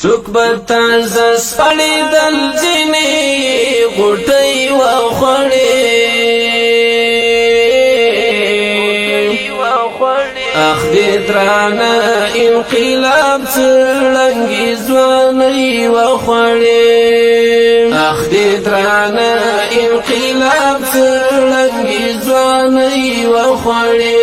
څوک به تازه سپړېدل ځینې غوټۍ وخوړې اخ دې درانه انقلاب څړنګې ځوانۍ وخوړې اخ دې درانه انقلاب څړنګې ځوانۍ وخوړې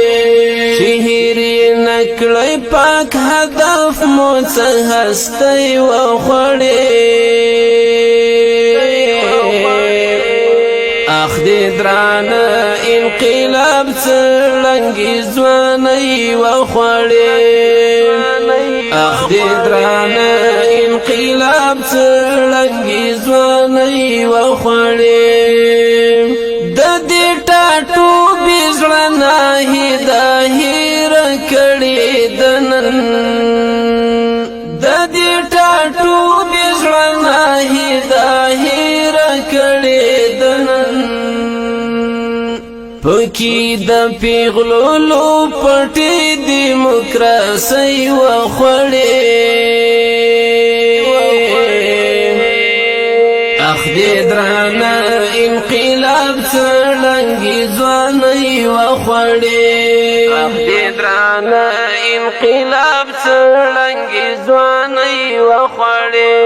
نکړی پاک هدف مو څه هستی وخوړې اخ دې درانه انقلاب څړنګې ځوانۍ وخوړې اخ دې درانه انقلاب څړنګې ځوانۍ وخوړې د دې ټاټوبې زړه ناهي کړي دنن د دې ټاټوبې زړه ناهي ظاهر کړي دنن پکې د پیغلو پټې دیموکراسي وخوړې اخ دې درانه انقلاب څړنګې ځوانۍ وخوړې اخ دې درانه انقلاب څړنګې ځوانۍ وخوړې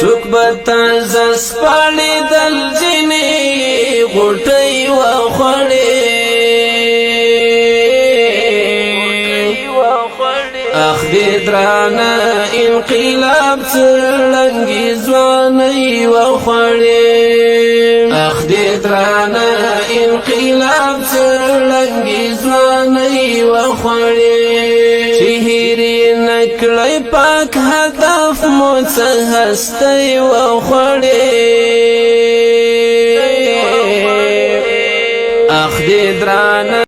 څوک به تازه سپړېدل ځینې غوټۍ وخوړې اخ دې درانه انقلاب څړنګې ځوانۍ وخوړې اخ دې درانه انقلاب څړنګې ځوانۍ وخوړې چې هېرې نکړی پاک هدف مو څه هستی وخوړې اخ دې درانه